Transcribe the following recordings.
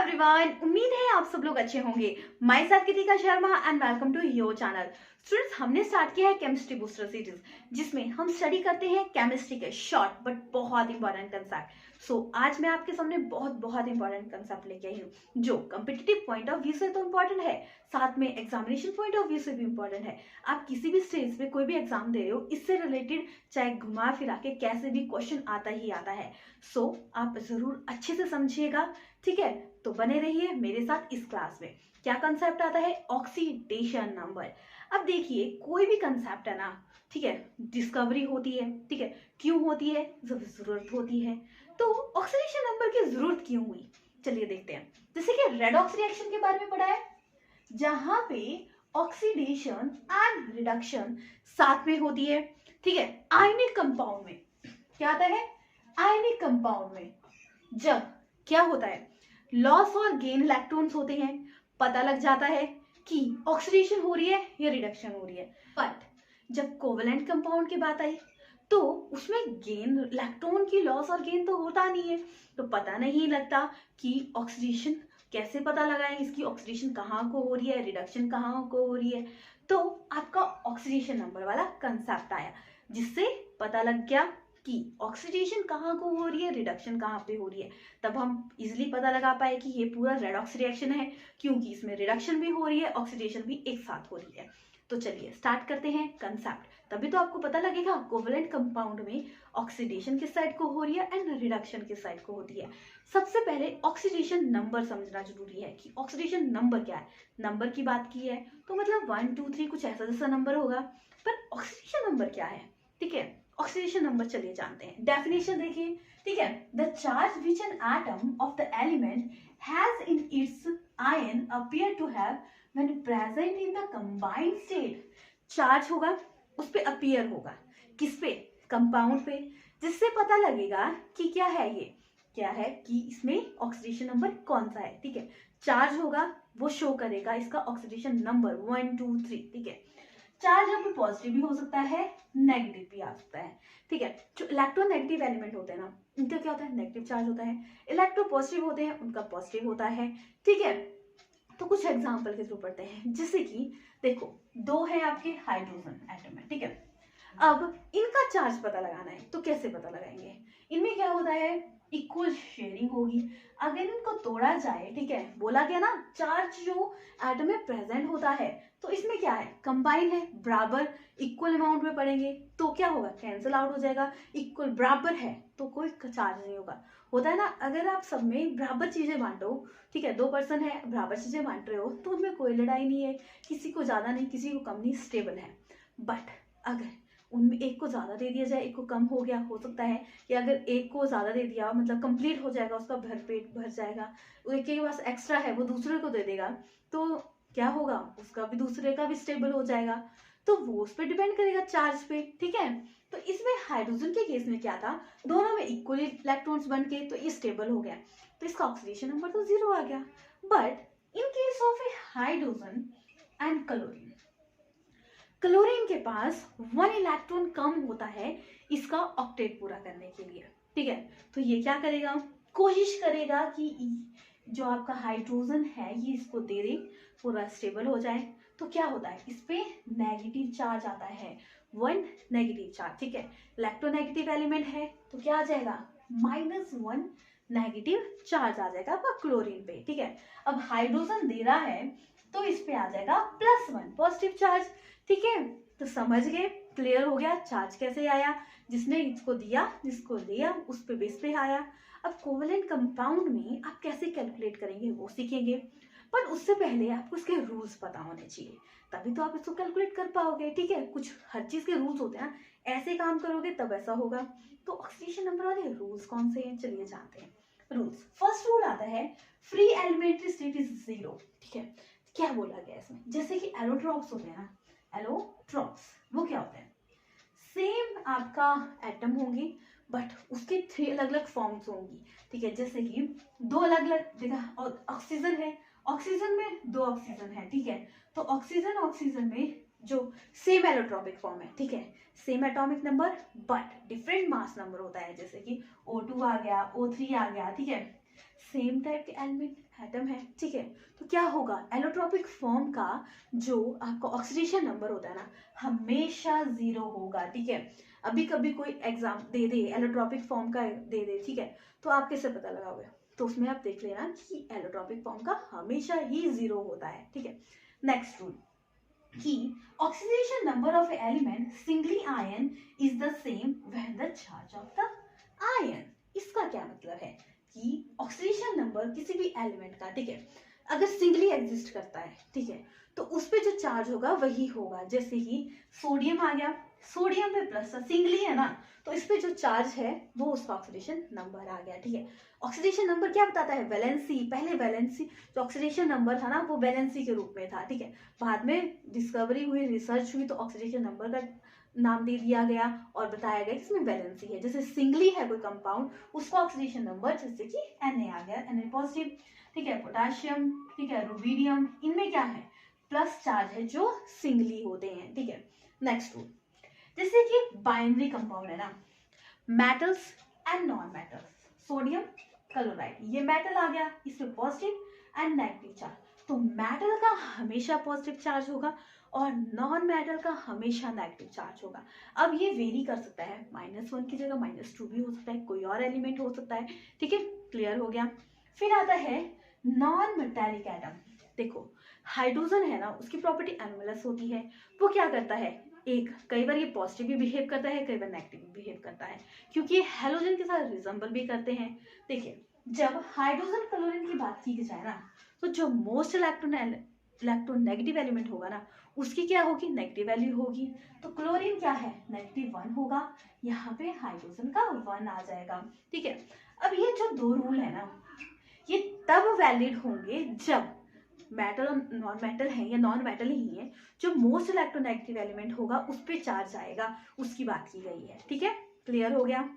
Everyone, उम्मीद है आप सब लोग अच्छे होंगे। Myself Kritika Sharma and welcome to your channel. Students, हमने स्टार्ट किया है केमिस्ट्री बूस्टर सीरीज, जिसमें हम स्टडी करते हैं केमिस्ट्री के शॉर्ट बट बहुत इंपॉर्टेंट कंसेप्ट। आज मैं आपके सामने बहुत इंपॉर्टेंट कंसेप्ट लेके आई हूँ, जो कम्पिटिटिव पॉइंट ऑफ व्यू से तो इम्पॉर्टेंट है, साथ में एग्जामिनेशन पॉइंट ऑफ व्यू से भी इम्पॉर्टेंट है। आप किसी भी स्टेज पे कोई भी एग्जाम दे रहे हो, इससे रिलेटेड चाहे घुमा फिरा के कैसे भी क्वेश्चन आता ही आता है। आप जरूर अच्छे से समझिएगा, ठीक है। तो बने रहिए मेरे साथ इस क्लास में। क्या कंसेप्ट आता है? Oxidation number. अब देखिए, कोई भी कंसेप्ट है ना, ठीक है, डिस्कवरी होती है, ठीक है, क्यों होती है? जब जरूरत होती है। तो ऑक्सीडेशन नंबर की जरूरत क्यों हुई, चलिए देखते हैं। जैसे कि रेडॉक्स रिएक्शन के बारे में पढ़ा है, जहां पे ऑक्सीडेशन एंड रिडक्शन साथ में होती है, ठीक है। आयनिक कंपाउंड में क्या आता है? आयनिक कंपाउंड में जब क्या होता है, लॉस और गेन इलेक्ट्रॉन्स होते हैं, पता लग जाता है कि ऑक्सीडेशन हो रही है या रिडक्शन हो रही है। बट जब कोवेलेंट कंपाउंड की बात आई, तो उसमें गेन इलेक्ट्रॉन की लॉस और गेन तो होता नहीं है, तो पता नहीं लगता कि ऑक्सीडेशन कैसे पता लगाएं, इसकी ऑक्सीडेशन कहाँ को हो रही है, रिडक्शन कहाँ को हो रही है। तो आपका ऑक्सीडेशन नंबर वाला कंसेप्ट आया, जिससे पता लग गया कि ऑक्सीडेशन कहाँ को हो रही है, रिडक्शन कहाँ पे हो रही है। तब हम इजिली पता लगा पाए कि ये पूरा रेडॉक्स रिएक्शन है, क्योंकि इसमें रिडक्शन भी हो रही है, ऑक्सीडेशन भी एक साथ हो रही है। तो चलिए स्टार्ट करते हैं कंसेप्ट। तभी तो आपको पता लगेगा कोवेलेंट कंपाउंड में ऑक्सीडेशन किस साइड को हो रही है एंड रिडक्शन किस साइड को होती है। सबसे पहले ऑक्सीडेशन नंबर समझना जरूरी है कि ऑक्सीडेशन नंबर क्या है। नंबर की बात की है तो मतलब 1 2 3 कुछ ऐसा जैसा नंबर होगा, पर ऑक्सीडेशन नंबर क्या है, ठीक है। ऑक्सीडेशन नंबर चलिए जानते हैं। डेफिनेशन देखिए, ठीक है। The charge which an atom of the element has in its ion appear to have when present in the combined state. Charge होगा, उस पे अपीयर होगा, किस पे? कंपाउंड पे, जिससे पता लगेगा कि क्या है ये, क्या है कि इसमें ऑक्सीडेशन नंबर कौन सा है, ठीक है। चार्ज होगा, वो शो करेगा इसका ऑक्सीडेशन नंबर 1 2 3, ठीक है। चार्ज यहाँ पे पॉजिटिव भी हो सकता है, नेगेटिव भी आ सकता है, ठीक है। जो इलेक्ट्रोनेगेटिव एलिमेंट होते हैं ना, उनका क्या होता है? नेगेटिव चार्ज होता है। इलेक्ट्रो पॉजिटिव होते हैं, उनका पॉजिटिव होता है, ठीक है। तो कुछ एग्जांपल के थ्रू पढ़ते हैं, जैसे कि देखो, दो है आपके हाइड्रोजन एटम है, ठीक है। अब इनका चार्ज पता लगाना है, तो कैसे पता लगाएंगे? इनमें क्या होता है? इक्वल शेयरिंग होगी। अगर इनको तोड़ा जाए, ठीक है, बोला गया ना चार्ज जो एटम में प्रेजेंट होता है, तो इसमें क्या है? कंबाइन है, बराबर इक्वल अमाउंट में पड़ेंगे, तो क्या होगा? कैंसिल आउट हो जाएगा। इक्वल बराबर है तो कोई चार्ज नहीं होगा। होता है ना, अगर आप सब में बराबर चीजें बांटो, ठीक है, 2 पर्सन है, बराबर चीजें बांट रहे हो, तो उनमें कोई लड़ाई नहीं है, किसी को ज्यादा नहीं किसी को कम नहीं, स्टेबल है। बट अगर उनमें एक को ज्यादा दे दिया जाए, एक को कम हो गया, हो सकता है कि अगर एक को ज्यादा दे दिया मतलब कंप्लीट हो जाएगा, उसका भरपेट भर जाएगा, एक के पास एक्स्ट्रा है वो दूसरे को दे देगा, तो क्या होगा? उसका भी दूसरे का भी स्टेबल हो जाएगा। तो वो उस पर डिपेंड करेगा, चार्ज पे, ठीक है। तो इसमें हाइड्रोजन के केस में क्या था, दोनों में इक्वली इलेक्ट्रॉन्स बन के तो ये स्टेबल हो गया, तो इसका ऑक्सीडेशन नंबर तो 0 आ गया। But in case of A hydrogen and chlorine, chlorine के पास 1 इलेक्ट्रॉन कम होता है इसका ऑक्टेट पूरा करने के लिए, ठीक है। तो ये क्या करेगा? कोशिश करेगा कि जो आपका हाइड्रोजन है ये इसको दे दे, पूरा स्टेबल हो जाए। तो क्या होता है? इस पे नेगेटिव चार्ज आता है, 1 नेगेटिव चार्ज, ठीक है। इलेक्ट्रोनेगेटिव एलिमेंट है तो क्या आ जाएगा? -1 नेगेटिव चार्ज आ जाएगा आपका क्लोरीन पे, ठीक है। अब हाइड्रोजन दे रहा है तो इस पे आ जाएगा +1 पॉजिटिव चार्ज, ठीक है। तो समझ गए, क्लियर हो गया चार्ज कैसे आया, जिसने इसको दिया जिसको लिया उस पे बेस पे आया। अब कोवेलेंट कंपाउंड में आप कैसे कैलकुलेट करेंगे वो सीखेंगे, पर उससे पहले आपको इसके रूल्स पता होने चाहिए, तभी तो आप इसको कैलकुलेट कर पाओगे, ठीक है। कुछ हर चीज के रूल्स होते हैं ना, ऐसे काम करोगे तब ऐसा होगा। तो ऑक्सीडेशन नंबर वाले रूल्स कौन से हैं, चलिए जानते हैं। रूल्स, फर्स्ट रूल आता है फ्री एलिमेंट्री स्टेट इज 0, ठीक है। क्या बोला गया इसमें? जैसे कि एलोट्रॉप्स होते हैं ना, एलोट्रॉप्स वो क्या होते हैं? सेम आपका एटम होंगे, बट उसके 3 अलग अलग फॉर्म्स होंगी, ठीक है। जैसे कि 2 अलग अलग देखा, ऑक्सीजन है, ऑक्सीजन में 2 ऑक्सीजन है, ठीक है। तो ऑक्सीजन में जो सेम एलोट्रॉपिक फॉर्म है, ठीक है, same atomic number but different mass number होता है, जैसे कि O2 आ गया, O3 आ गया, ठीक है। सेम टाइप के एलिमेंट एटम है, ठीक है, तो क्या होगा, एलोट्रॉपिक फॉर्म का जो आपका ऑक्सीडेशन नंबर होता है ना हमेशा 0 होगा, ठीक है। अभी कभी कोई एग्जाम दे दे एलोट्रॉपिक फॉर्म का दे दे, ठीक है, तो आप कैसे पता लगाओगे, तो उसमें आप देख लेना कि एलोट्रॉपिक फॉर्म का हमेशा ही 0 होता है, ठीक है। नेक्स्ट रूल कि oxidation number of element singly ion is the same when the charge of the ion. इसका क्या मतलब है कि ऑक्सीडेशन नंबर किसी भी एलिमेंट का, ठीक है, अगर सिंगली एग्जिस्ट करता है, ठीक है, तो उस पे जो चार्ज होगा वही होगा। जैसे कि सोडियम आ गया, सोडियम पे प्लस सिंगली है ना, तो इस पे जो चार्ज है वो उसका ऑक्सीडेशन नंबर आ गया, ठीक है। ऑक्सीडेशन नंबर क्या बताता है, वैलेंसी, पहले वैलेंसी जो ऑक्सीडेशन नंबर था ना वो वैलेंसी के रूप में था, ठीक है। बाद में डिस्कवरी हुई, रिसर्च हुई, तो ऑक्सीडेशन नंबर का नाम दे दिया गया और बताया गया कि इसमें वैलेंसी है। जैसे सिंगली है कोई कंपाउंड, उसका ऑक्सीडेशन नंबर जैसे कि Na आ गया, Na पॉजिटिव, ठीक है, पोटेशियम, ठीक है, रुबीडियम, इनमें क्या है, प्लस चार्ज है जो सिंगली होते हैं, ठीक है। नेक्स्ट रूल, जैसे कि बाइनरी कंपाउंड है ना, metals and non metals, sodium chloride, ये मेटल आ गया, इसमें पॉजिटिव एंड नेगेटिव चार्ज, तो मेटल का हमेशा पॉजिटिव चार्ज होगा और नॉन मेटल का हमेशा नेगेटिव चार्ज होगा। अब ये वेरी कर सकता है, -1 की जगह -2 भी हो सकता है, कोई और एलिमेंट हो सकता है, ठीक है, क्लियर हो गया। फिर आता है नॉन मेटेलिक एटम। देखो हाइड्रोजन है ना, उसकी प्रॉपर्टी एनोमलस होती है, वो क्या करता है, एक कई बार ये पॉजिटिव भी बिहेव करता है, कई बार नेगेटिव भी बिहेव करता है, क्योंकि ये हेलोजन के साथ रिजेंबल भी करते हैं। देखिए जब हाइड्रोजन क्लोरीन की बात की जाए ना, तो जो मोस्ट इलेक्ट्रोनेगेटिव एलिमेंट होगा ना उसकी क्या होगी, नेगेटिव वैल्यू होगी, तो क्लोरीन क्या है, -1 होगा, यहाँ पे हाइड्रोजन का 1 आ जाएगा, ठीक है। अब ये जो दो रूल है ना ये तब वैलिड होंगे जब मेटल और नॉन मेटल है या नॉन मेटल ही है, जो मोस्ट इलेक्ट्रोनेगेटिव एलिमेंट होगा उस पर चार्ज आएगा, उसकी बात की गई है, ठीक है, क्लियर हो गया।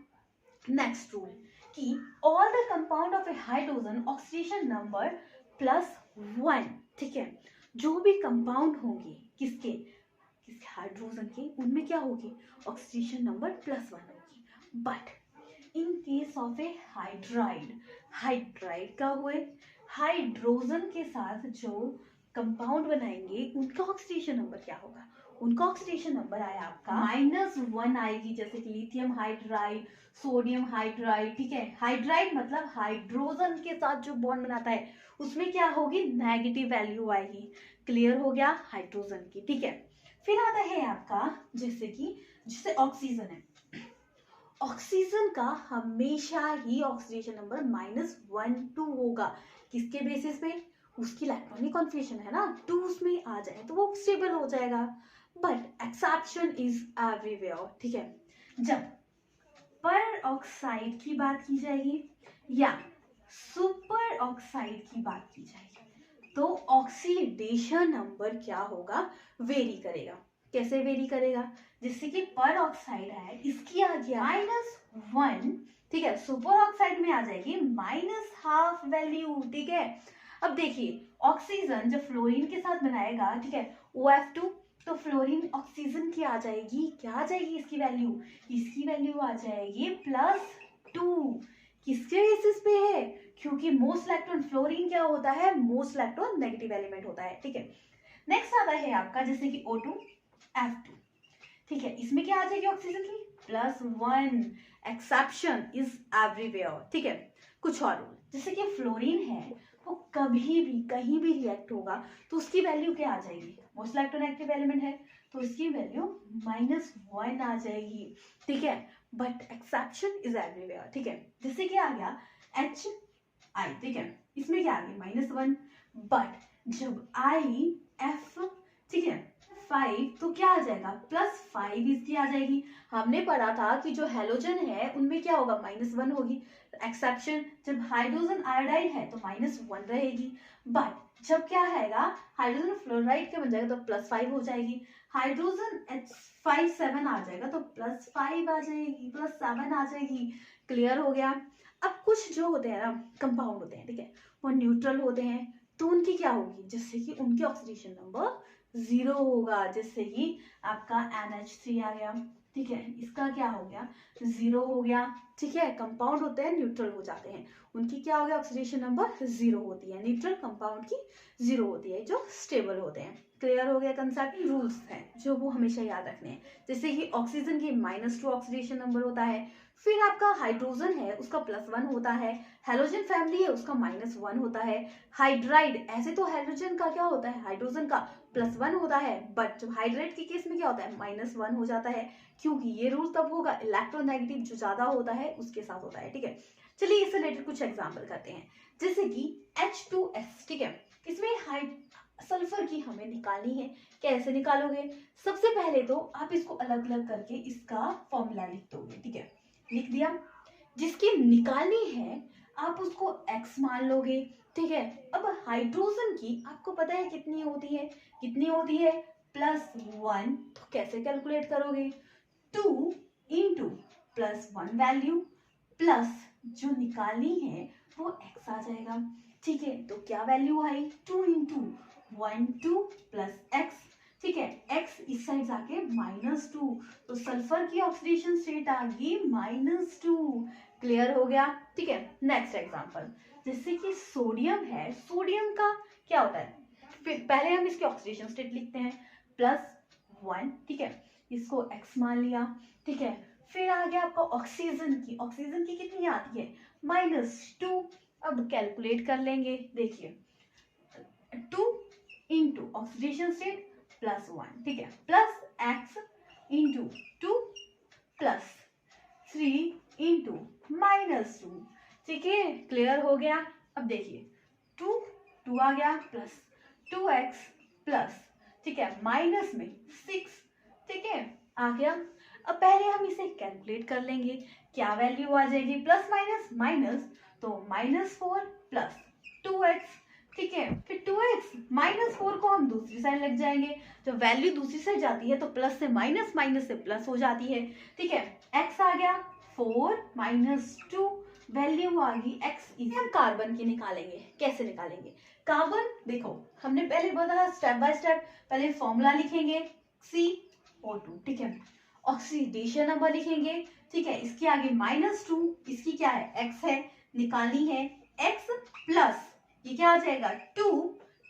नेक्स्ट रूल कि all the compound of A hydrogen oxidation number +1, ठीक है, जो भी कंपाउंड होंगे किसके हाइड्रोजन के, उनमें क्या होगी, ऑक्सीडेशन नंबर +1 होगी। But in case of A hydride, hydride का हुए हाइड्रोजन के साथ जो कंपाउंड बनाएंगे उनका ऑक्सीडेशन नंबर क्या होगा, उनका ऑक्सीडेशन नंबर आया आपका -1 आएगी, जैसे कि लिथियम हाइड्राइड, सोडियम हाइड्राइड, ठीक है। हाइड्राइड मतलब हाइड्रोजन के साथ जो बॉन्ड बनाता है उसमें क्या होगी, नेगेटिव वैल्यू आएगी, क्लियर हो गया, हाइड्रोजन की, ठीक है। फिर आता है आपका जैसे ऑक्सीजन है, ऑक्सीजन का हमेशा ही ऑक्सीडेशन नंबर -1 2 होगा, किसके बेसिस पे, उसकी इलेक्ट्रॉनिक कॉन्फिगरेशन है ना 2 उसमें आ जाए तो वो स्टेबल हो जाएगा। बट एक्सेप्शन इज एवरीवेयर, ठीक है, जब पर ऑक्साइड की बात की जाएगी या सुपर ऑक्साइड की बात की जाएगी तो ऑक्सीडेशन नंबर क्या होगा, वेरी करेगा। कैसे वेरी करेगा, जिससे कि पर ऑक्साइड है इसकी आ गया -1, ठीक है, सुपर ऑक्साइड में आ जाएगी -½ वैल्यू, ठीक है। अब देखिए ऑक्सीजन जब फ्लोरीन के साथ बनाएगा, ठीक है, OF2, तो फ्लोरीन ऑक्सीजन की आ जाएगी, क्या आ जाएगी इसकी वैल्यू आ जाएगी +2, किसके बेसिस पे है, क्योंकि मोस्ट इलेक्ट्रॉन फ्लोरीन क्या होता है, मोस्ट इलेक्ट्रॉन नेगेटिव एलिमेंट होता है, ठीक है। नेक्स्ट आता है आपका जैसे कि O2 F2, ठीक है, इसमें क्या आ जाएगी ऑक्सीजन की +1, एक्सेप्शन इज एवरीवेयर, ठीक है। कुछ और रूल, जैसे कि फ्लोरीन है वो कभी भी कहीं भी रिएक्ट होगा तो उसकी वैल्यू क्या आ जाएगी, मोस्ट इलेक्ट्रोनेगेटिव एलिमेंट है तो इसकी वैल्यू -1 आ जाएगी, ठीक है। बट एक्सेप्शन इज एवरीवेयर, ठीक है, जैसे कि आ गया HI, ठीक है, इसमें क्या आ गया -1, बट जब IF, ठीक है, 5 तो क्या आ जाएगा +5 इसकी आ जाएगी। हमने पढ़ा था कि जो हेलोजन है उनमें क्या होगा, -1 होगी, एक्सेप्शन जब हाइड्रोजन आयोडाइड है तो -1 रहेगी, बट जब क्या आएगा हाइड्रोजन फ्लोराइड के बन जाएगा तो +5 हो जाएगी, हाइड्रोजन H57 आ जाएगा तो +5 आ जाएगी, +7 आ जाएगी, क्लियर हो गया। अब कुछ जो होते हैं ना कंपाउंड होते हैं, ठीक है, वो न्यूट्रल होते हैं तो उनकी क्या होगी, जिससे कि उनके ऑक्सीडेशन नंबर 0 होगा, जैसे कि आपका NH3 आ गया, ठीक है, इसका क्या हो गया, 0 हो गया। ठीक है, कंपाउंड होते हैं न्यूट्रल हो जाते हैं, उनकी क्या हो गया, ऑक्सीडेशन नंबर 0 होती है। न्यूट्रल कंपाउंड की 0 होती है, जो स्टेबल होते हैं। क्लियर हो गया कंसेप्ट। रूल्स हैं जो वो हमेशा याद रखने हैं, जैसे कि ऑक्सीजन की -2 ऑक्सीडेशन नंबर होता है, फिर आपका हाइड्रोजन है उसका +1 होता है, हेलोजन फैमिली है उसका -1 होता है, हाइड्राइड, ऐसे तो हाइड्रोजन का क्या होता है, हाइड्रोजन का +1 होता है, बट जब हाइड्राइड के केस में क्या होता है, -1 हो जाता है, क्योंकि ये रूल तब होगा इलेक्ट्रोनेगेटिव जो ज्यादा होता है उसके साथ होता है। ठीक है, चलिए इससे रिलेटेड कुछ एग्जाम्पल करते हैं, जैसे कि H2S। ठीक है, इसमें सल्फर की हमें निकालनी है। कैसे निकालोगे, सबसे पहले तो आप इसको अलग अलग करके इसका फॉर्मूला लिख दोगे। ठीक है, लिख दिया। जिसकी निकालनी है आप उसको x मान लोगे। ठीक है, अब हाइड्रोजन की आपको पता है कितनी होती है, +1। तो कैसे कैलकुलेट करोगे, 2 इंटू +1 वैल्यू प्लस जो निकालनी है वो x आ जाएगा। ठीक है, तो क्या वैल्यू आई, 2 इंटू 1 2 प्लस x। ठीक है, x इस साइड जाके -2, तो सल्फर की ऑक्सीडेशन स्टेट आ गई -2। क्लियर हो गया। ठीक है, नेक्स्ट एग्जांपल, जैसे कि सोडियम है, सोडियम का क्या होता है, फिर पहले हम इसकी ऑक्सीडेशन स्टेट लिखते हैं, +1। ठीक है, इसको x मान लिया। ठीक है, फिर आ गया आपका ऑक्सीजन की कितनी आती है, -2। अब कैलकुलेट कर लेंगे, देखिए 2 इंटू ऑक्सीडेशन स्टेट +1। ठीक है, plus x into 2 plus 3 into -2। ठीक है, क्लियर हो गया। अब देखिए 2 आ गया प्लस 2x प्लस, ठीक है, माइनस में 6। ठीक है, आ गया। अब पहले हम इसे कैलकुलेट कर लेंगे, क्या वैल्यू आ जाएगी, प्लस माइनस माइनस, तो -4 प्लस 2x। ठीक है, फिर 2x -4 को हम दूसरी साइड लग जाएंगे, जब वैल्यू दूसरी साइड जाती है तो प्लस से माइनस, माइनस से प्लस हो जाती है। ठीक है, x आ गया 4 -2, वैल्यू आ गई x। हम कार्बन की निकालेंगे, कैसे निकालेंगे कार्बन, देखो हमने पहले बताया स्टेप बाय स्टेप, पहले फॉर्मूला लिखेंगे CO2। ठीक है, ऑक्सीडेशन नंबर लिखेंगे। ठीक है, इसके आगे -2, इसकी क्या है, x है, निकालनी है x प्लस ये क्या आ जाएगा, 2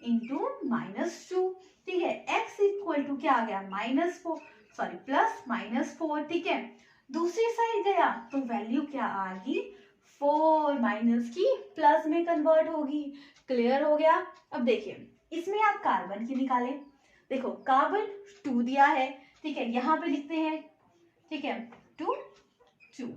इंटू -2। ठीक है, x इक्वल टू क्या आ गया, -4, सॉरी +-4। ठीक है, दूसरी साइड गया तो वैल्यू क्या आ गई, 4 माइनस की प्लस में कन्वर्ट होगी। क्लियर हो गया। अब देखिए इसमें आप कार्बन की निकालें, देखो कार्बन 2 दिया है। ठीक है, यहाँ पे लिखते हैं, ठीक है 2 2।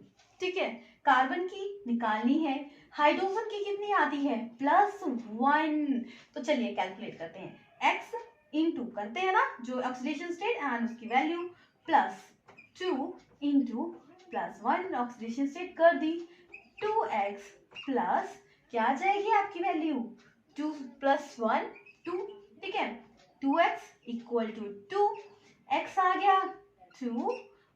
ठीक है, कार्बन की निकालनी है, हाइड्रोजन की कितनी आती है, +1। तो चलिए कैलकुलेट करते हैं, x इंटू करते हैं ना जो ऑक्सीडेशन स्टेट एंड उसकी वैल्यू, +2 इंटू +1 ऑक्सीडेशन स्टेट कर दी, 2x प्लस क्या आ जाएगी आपकी वैल्यू, 2 + 1 2। ठीक है, 2x इक्वल टू 2, x आ गया 2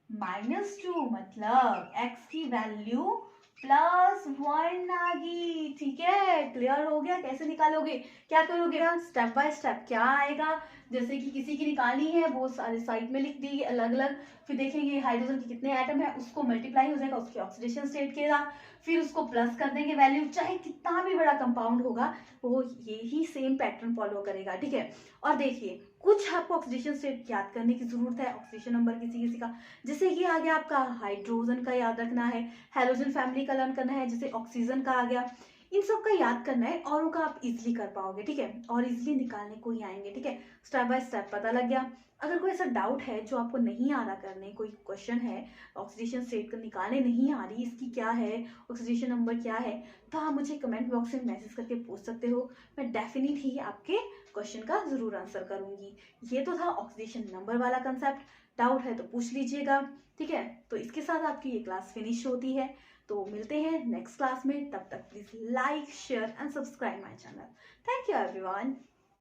-2, मतलब x की वैल्यू +1 आ गई। ठीक है, क्लियर हो गया। कैसे निकालोगे, क्या करोगे, स्टेप बाय स्टेप क्या आएगा, जैसे कि किसी की निकालनी है वो सारे साइड में लिख दी अलग अलग, फिर देखेंगे हाइड्रोजन के कितने एटम है, उसको मल्टीप्लाई हो जाएगा उसके ऑक्सीडेशन स्टेट के साथ, फिर उसको प्लस कर देंगे वैल्यू, चाहे कितना भी बड़ा कंपाउंड होगा वो यही सेम पैटर्न फॉलो करेगा। ठीक है, और देखिए कुछ आपको ऑक्सीडेशन स्टेट याद करने की जरूरत है, ऑक्सीडेशन नंबर किसी किसी का, जैसे कि आ गया आपका हाइड्रोजन का याद रखना है, हेलोजन फैमिली का लर्न करना है, जैसे ऑक्सीजन का आ गया, इन सब का याद करना है, औरों का आप इजिली कर पाओगे। ठीक है, और इजिली निकालने को ही आएंगे। ठीक है, स्टेप बाय स्टेप पता लग गया। अगर कोई ऐसा डाउट है जो आपको नहीं आ रहा करने, कोई क्वेश्चन है ऑक्सीडेशन स्टेट का निकालने नहीं आ रही, इसकी क्या है, ऑक्सीडेशन नंबर क्या है, तो आप मुझे कमेंट बॉक्स में मैसेज करके पूछ सकते हो, मैं डेफिनेटली आपके क्वेश्चन का जरूर आंसर करूंगी। ये तो था ऑक्सीडेशन नंबर वाला कंसेप्ट, डाउट है तो पूछ लीजिएगा। ठीक है, तो इसके साथ आपकी ये क्लास फिनिश होती है, तो मिलते हैं नेक्स्ट क्लास में, तब तक please like share and subscribe my channel. Thank you everyone.